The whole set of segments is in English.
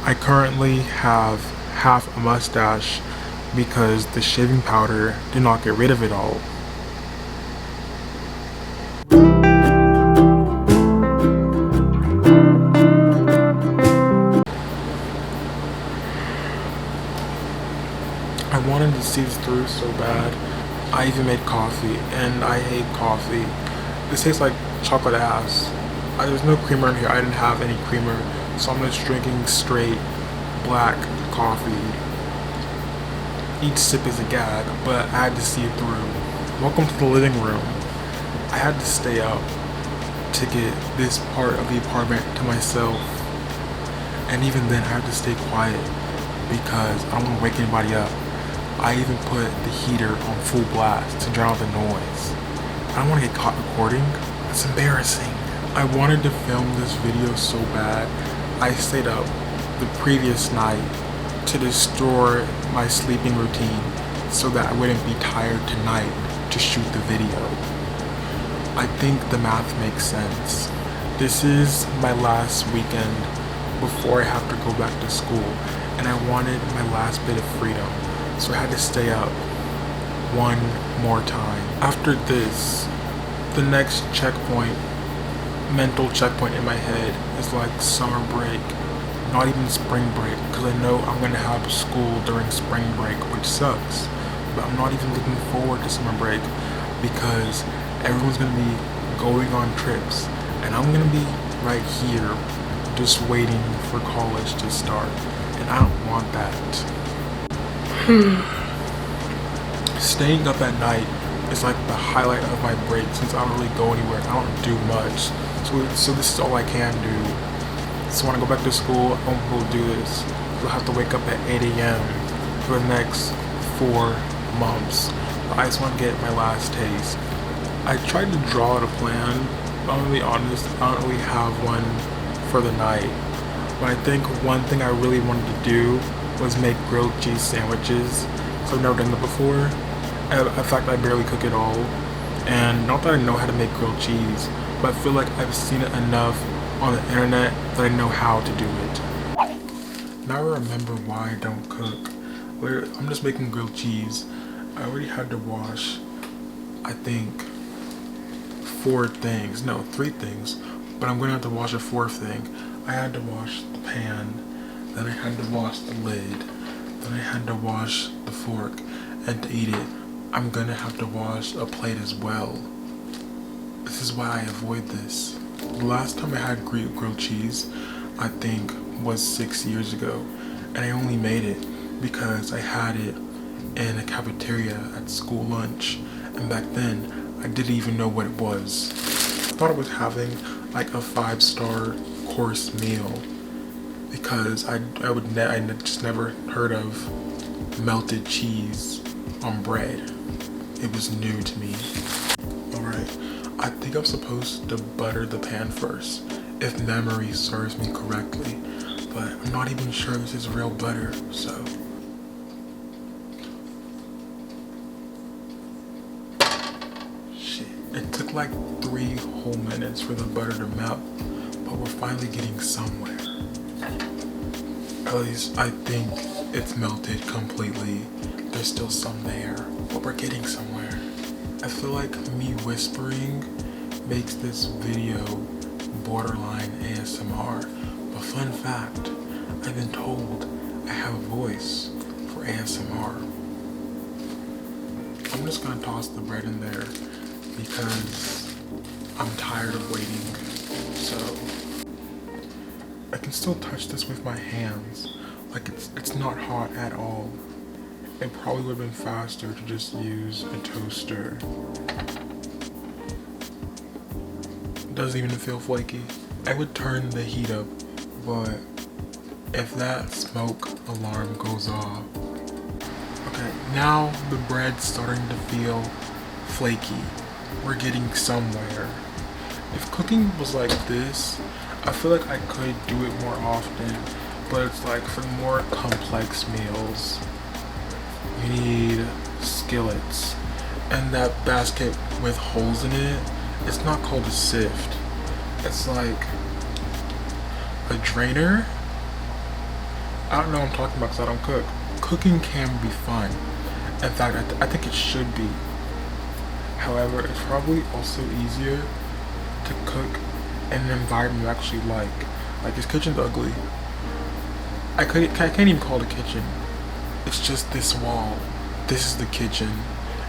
I currently have half a mustache because the shaving powder did not get rid of it all. I wanted to see this through so bad. I even made coffee, and I hate coffee. This tastes like chocolate ass. There's no creamer in here. I didn't have any creamer, so I'm just drinking straight black coffee. Each sip is a gag, but I had to see it through. Welcome to the living room. I had to stay up to get this part of the apartment to myself, and even then I had to stay quiet because I don't want to wake anybody up. I even put the heater on full blast to drown out the noise. I don't want to get caught recording. It's embarrassing. I wanted to film this video so bad. I stayed up the previous night to destroy my sleeping routine so that I wouldn't be tired tonight to shoot the video. I think the math makes sense. This is my last weekend before I have to go back to school, and I wanted my last bit of freedom. So I had to stay up one more time. After this, the next checkpoint, mental checkpoint in my head is like summer break, not even spring break, because I know I'm gonna have school during spring break, which sucks. But I'm not even looking forward to summer break because everyone's gonna be going on trips, and I'm gonna be right here just waiting for college to start, and I don't want that. Staying up at night is like the highlight of my break since I don't really go anywhere. I don't do much. So this is all I can do. So when I go back to school, I won't be able to do this. I'll have to wake up at 8 a.m. for the next 4 months. But I just want to get my last taste. I tried to draw out a plan, but I'm gonna be honest, I don't really have one for the night. But I think one thing I really wanted to do was make grilled cheese sandwiches. So I've never done that before. In fact, I barely cook at all. And not that I know how to make grilled cheese, but I feel like I've seen it enough on the internet that I know how to do it. Now I remember why I don't cook. I'm just making grilled cheese. I already had to wash, I think, 3 things, but I'm gonna have to wash a 4th thing. I had to wash the pan, then I had to wash the lid, then I had to wash the fork, and to eat it, I'm gonna have to wash a plate as well. This is why I avoid this. The last time I had grilled cheese, I think, was 6 years ago, and I only made it because I had it in a cafeteria at school lunch, and back then, I didn't even know what it was. I thought I was having like a 5-star course meal because I just never heard of melted cheese on bread. It was new to me. Alright, I think I'm supposed to butter the pan first, if memory serves me correctly, but I'm not even sure this is real butter, so. Shit, it took like 3 whole minutes for the butter to melt, but we're finally getting somewhere. At least I think it's melted completely. There's still some there, but we're getting somewhere. I feel like me whispering makes this video borderline ASMR, but fun fact, I've been told I have a voice for ASMR. I'm just gonna toss the bread in there because I'm tired of waiting, so I can still touch this with my hands, like it's not hot at all. It probably would have been faster to just use a toaster. It doesn't even feel flaky. I would turn the heat up, but if that smoke alarm goes off. Okay, now the bread's starting to feel flaky. We're getting somewhere. If cooking was like this, I feel like I could do it more often, but it's like for more complex meals, you need skillets, and that basket with holes in it, it's not called a sift. It's like a drainer. I don't know what I'm talking about because I don't cook. Cooking can be fun. In fact, I think it should be. However, it's probably also easier to cook in an environment you actually like. Like, this kitchen's ugly. I can't even call it a kitchen. It's just this wall. This is the kitchen.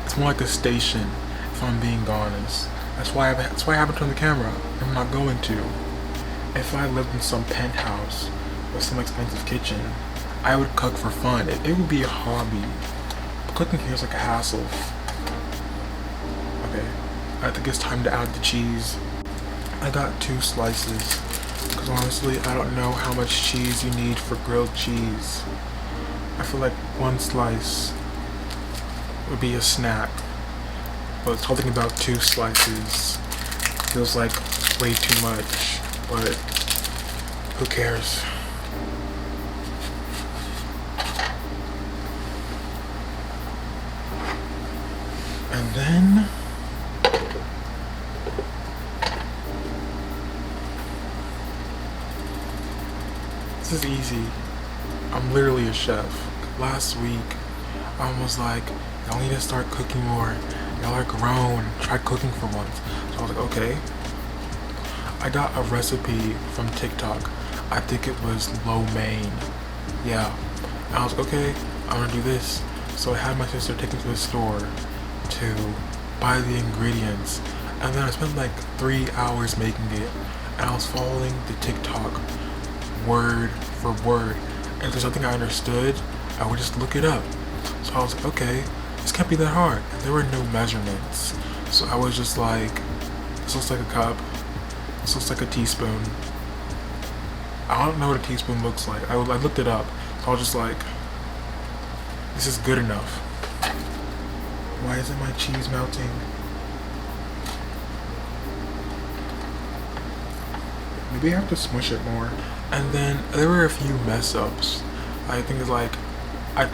It's more like a station, if I'm being honest. That's why I haven't turned the camera. I'm not going to. If I lived in some penthouse with some expensive kitchen, I would cook for fun. It would be a hobby. But cooking here is like a hassle. Okay, I think it's time to add the cheese. I got 2 slices, because honestly, I don't know how much cheese you need for grilled cheese. I feel like 1 slice would be a snack, but something about 2 slices feels like way too much, but who cares? And then this is easy. I'm literally a chef. Last week, I was like, y'all need to start cooking more. Y'all are grown. Try cooking for once. So I was like, okay. I got a recipe from TikTok. I think it was lo mein. Yeah. And I was like, okay, I'm gonna do this. So I had my sister take me to the store to buy the ingredients. And then I spent like 3 hours making it. And I was following the TikTok word for word. And if there's something I understood, I would just look it up. So I was like, okay, this can't be that hard. And there were no measurements. So I was just like, this looks like a cup. This looks like a teaspoon. I don't know what a teaspoon looks like. I looked it up. So I was just like, this is good enough. Why isn't my cheese melting? Maybe I have to smush it more. And then there were a few mess ups. I think it's like I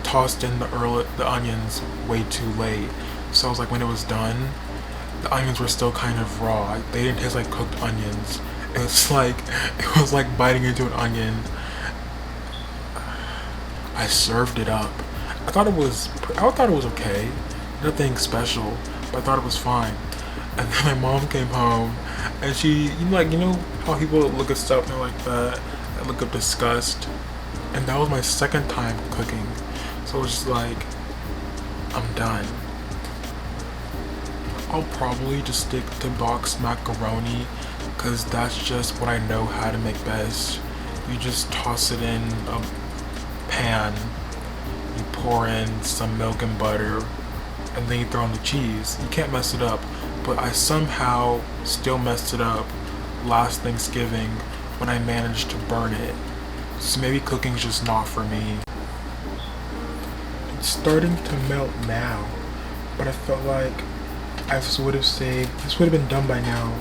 tossed in the onions way too late. So I was like, when it was done, the onions were still kind of raw. They didn't taste like cooked onions. It was like biting into an onion. I served it up. I thought it was okay. Nothing special, but I thought it was fine. And then my mom came home and she, you know how people look at stuff and they're like that, I look up disgust. And that was my second time cooking. So it was just like, I'm done. I'll probably just stick to boxed macaroni, because that's just what I know how to make best. You just toss it in a pan, you pour in some milk and butter, and then you throw in the cheese. You can't mess it up. But I somehow still messed it up last Thanksgiving when I managed to burn it. So maybe cooking's just not for me. It's starting to melt now, but I felt like this would have been done by now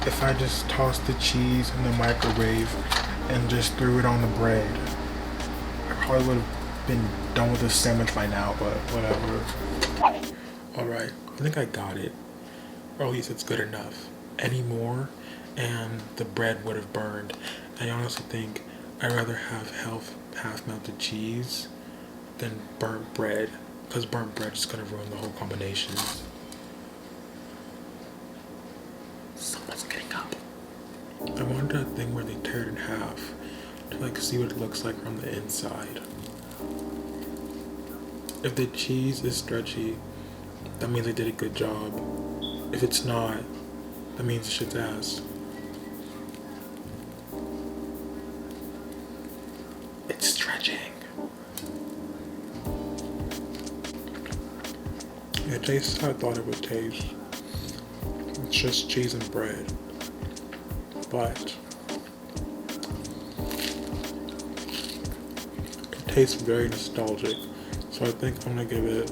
if I just tossed the cheese in the microwave and just threw it on the bread. I probably would have been done with the sandwich by now, but whatever. Alright, I think I got it. Or at least it's good enough. Any more, and the bread would have burned. I honestly think I'd rather have half melted cheese than burnt bread, because burnt bread is gonna ruin the whole combination. Someone's getting up. I wanted a thing where they tear it in half to like see what it looks like from the inside. If the cheese is stretchy, that means they did a good job. If it's not, that means the shit's ass. It's stretching. It tastes how I thought it would taste. It's just cheese and bread. But it tastes very nostalgic. So I think I'm gonna give it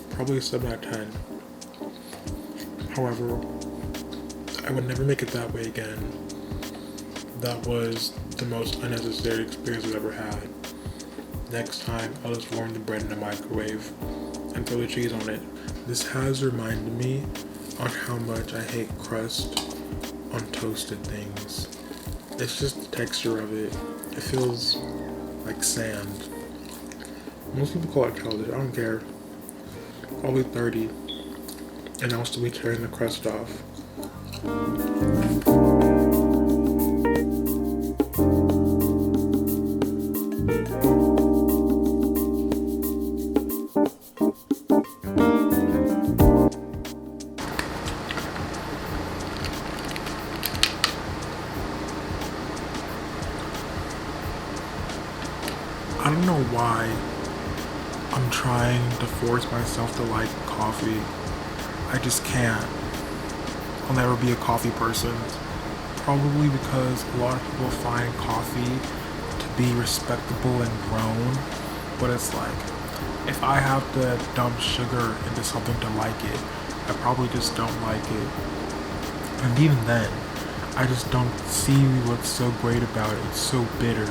probably a 7 out of 10. However, I would never make it that way again. That was the most unnecessary experience I've ever had. Next time, I'll just warm the bread in the microwave and throw the cheese on it. This has reminded me on how much I hate crust on toasted things. It's just the texture of it. It feels like sand. Most people call it childish. I don't care. I'll be 30 and I'll still be tearing the crust off. I don't know why I'm trying to force myself to like coffee. I just can't. I'll never be a coffee person. Probably because a lot of people find coffee to be respectable and grown. But it's like, if I have to dump sugar into something to like it, I probably just don't like it. And even then, I just don't see what's so great about it. It's so bitter.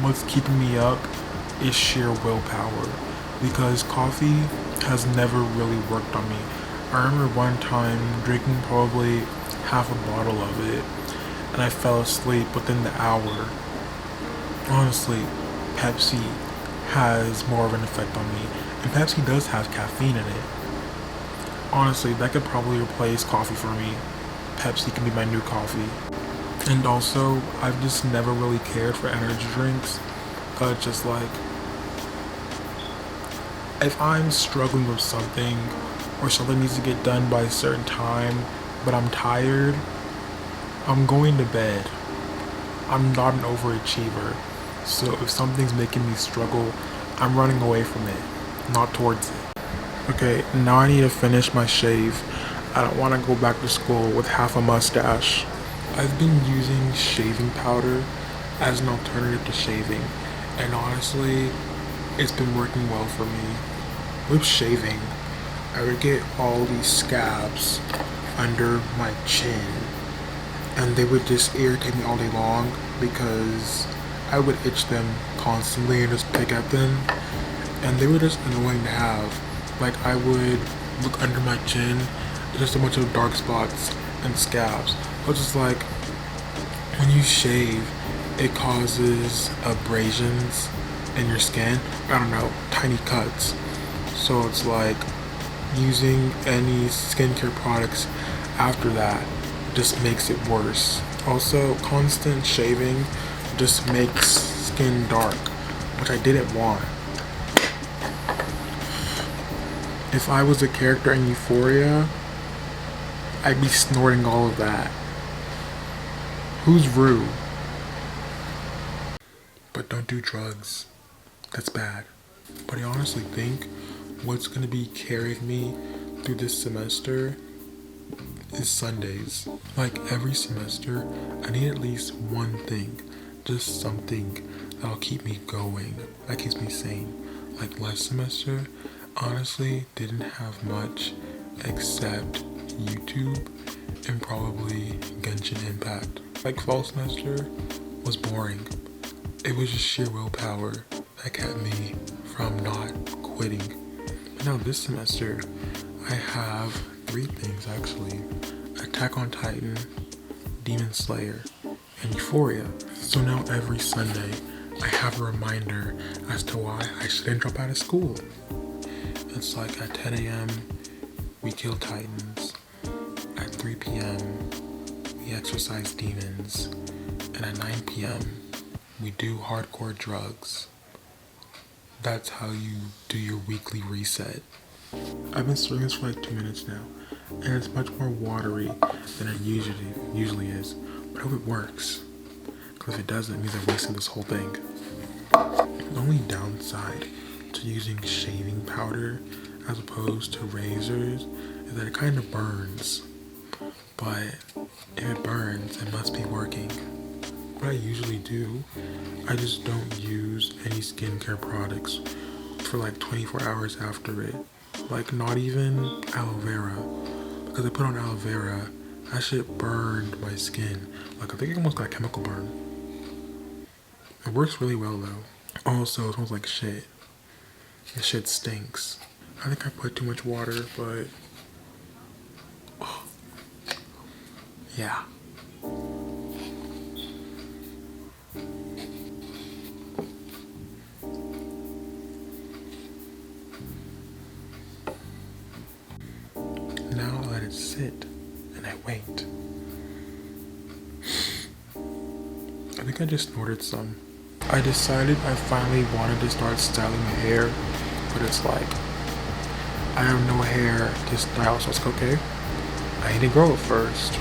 What's keeping me up is sheer willpower. Because coffee has never really worked on me. I remember one time drinking probably half a bottle of it and I fell asleep within the hour. Honestly, Pepsi has more of an effect on me. And Pepsi does have caffeine in it. Honestly, that could probably replace coffee for me. Pepsi can be my new coffee. And also, I've just never really cared for energy drinks. Cause just like, if I'm struggling with something or something needs to get done by a certain time, but I'm tired, I'm going to bed. I'm not an overachiever. So if something's making me struggle, I'm running away from it, not towards it. Okay, now I need to finish my shave. I don't want to go back to school with half a mustache. I've been using shaving powder as an alternative to shaving, and honestly, it's been working well for me. With shaving, I would get all these scabs under my chin, and they would just irritate me all day long because I would itch them constantly and just pick at them, and they were just annoying to have. Like, I would look under my chin, just a bunch of dark spots and scabs. I was just like, when you shave, it causes abrasions in your skin. I don't know, tiny cuts. So it's like using any skincare products after that just makes it worse. Also, constant shaving just makes skin dark, which I didn't want. If I was a character in Euphoria, I'd be snorting all of that. Who's Rue? But don't do drugs. That's bad. But I honestly think what's gonna be carrying me through this semester is Sundays. Like every semester, I need at least one thing, just something that'll keep me going, that keeps me sane. Like last semester, honestly, didn't have much except YouTube and probably Genshin Impact. Like fall semester was boring. It was just sheer willpower that kept me from not quitting. But now this semester, I have 3 things actually. Attack on Titan, Demon Slayer, and Euphoria. So now every Sunday, I have a reminder as to why I shouldn't drop out of school. It's like at 10 a.m., we kill Titans. At 3 p.m., we exorcise demons. And at 9 p.m., we do hardcore Drugz. That's how you do your weekly reset. I've been stirring this for like 2 minutes now, and it's much more watery than it usually is. But I hope it works, because if it doesn't, it means I've wasted this whole thing. The only downside to using shaving powder as opposed to razors is that it kind of burns. But if it burns, it must be working. What I usually do, I just don't use any skincare products for like 24 hours after it. Like not even aloe vera. Because I put on aloe vera, that shit burned my skin. Like I think it almost got a chemical burn. It works really well though. Also, it smells like shit. This shit stinks. I think I put too much water, but yeah. Wait. I think I just snorted some. I decided I finally wanted to start styling my hair, but it's like, I have no hair to style, so it's okay. I need to grow it first.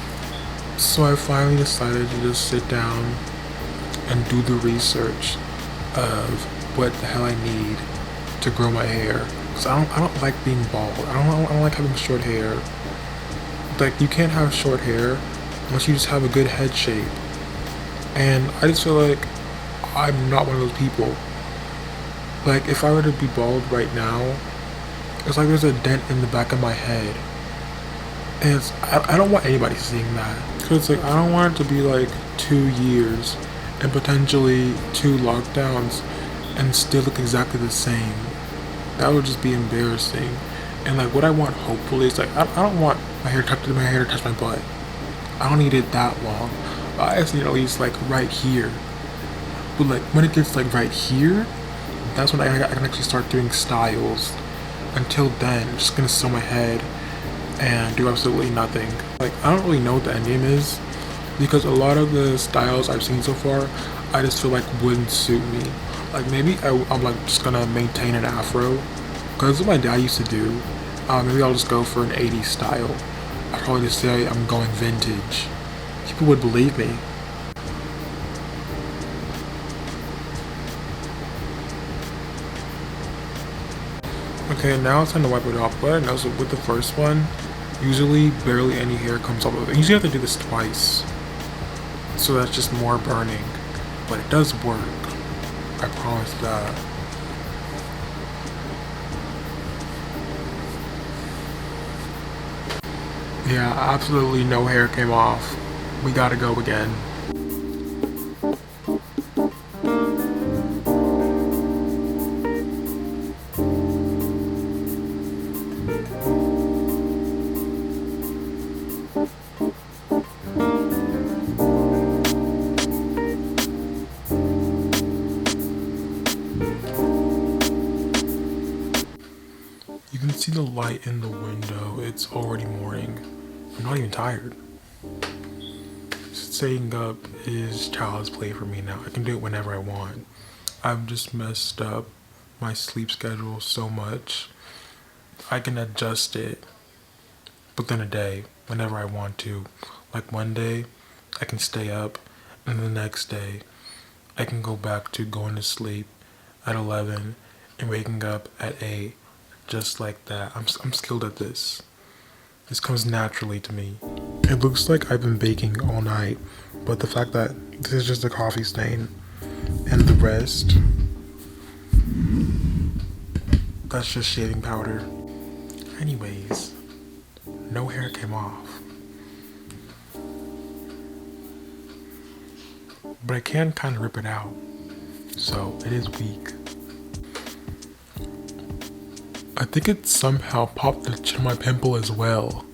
So I finally decided to just sit down and do the research of what the hell I need to grow my hair. Cause I don't like being bald. I don't like having short hair. Like, you can't have short hair unless you just have a good head shape. And I just feel like I'm not one of those people. Like, if I were to be bald right now, it's like there's a dent in the back of my head. And I don't want anybody seeing that. Cause like, I don't want it to be like 2 years and potentially 2 lockdowns and still look exactly the same. That would just be embarrassing. And like, what I want hopefully is like, I don't want my hair to touch my butt. I don't need it that long. I just need at least like right here. But like, when it gets like right here, that's when I can actually start doing styles. Until then, I'm just gonna sew my head and do absolutely nothing. Like, I don't really know what the end game is, because a lot of the styles I've seen so far, I just feel like wouldn't suit me. Like, maybe I'm like just gonna maintain an afro, because that's what my dad used to do. Maybe I'll just go for an 80s style. I'd probably just say I'm going vintage. People would believe me. Okay, now it's time to wipe it off. But I noticed with the first one, usually barely any hair comes off of it. You usually have to do this twice. So that's just more burning. But it does work. I promise that. Yeah, absolutely no hair came off. We gotta go again. You can see the light in the window. It's already morning. I'm not even tired. Staying up is child's play for me now. I can do it whenever I want. I've just messed up my sleep schedule so much. I can adjust it within a day whenever I want to. Like, one day I can stay up, and the next day I can go back to going to sleep at 11 and waking up at 8, just like that. I'm skilled at this. This comes naturally to me. It looks like I've been baking all night, but the fact that this is just a coffee stain and the rest, that's just shaving powder. Anyways, no hair came off. But I can kind of rip it out, so it is weak. I think it somehow popped the chin of my pimple as well.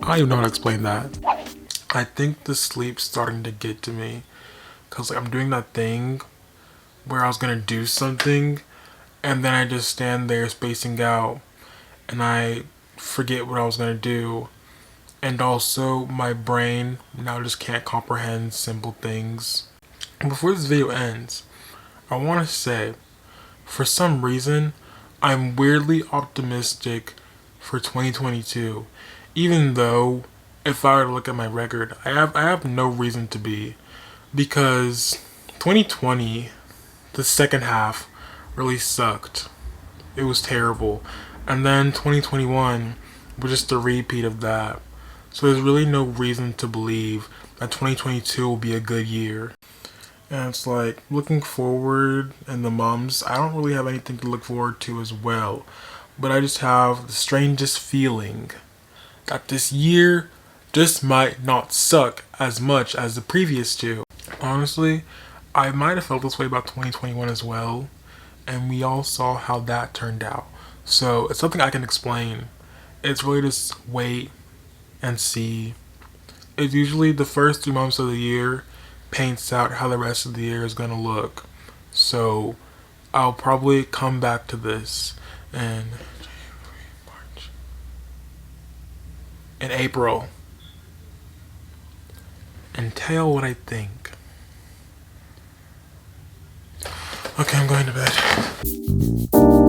I don't even know how to explain that. I think the sleep's starting to get to me, cause like, I'm doing that thing where I was gonna do something and then I just stand there spacing out and I forget what I was gonna do. And also my brain now just can't comprehend simple things. And before this video ends, I want to say, for some reason, I'm weirdly optimistic for 2022. Even though, if I were to look at my record, I have no reason to be. Because 2020, the second half, really sucked. It was terrible. And then 2021 was just a repeat of that. So there's really no reason to believe that 2022 will be a good year. And it's like, looking forward in the months, I don't really have anything to look forward to as well. But I just have the strangest feeling that this year just might not suck as much as the previous two. Honestly, I might have felt this way about 2021 as well. And we all saw how that turned out. So it's something I can explain. It's really just wait and see. It's usually the first 3 months of the year paints out how the rest of the year is gonna look. So I'll probably come back to this and in April and tell what I think. Okay, I'm going to bed.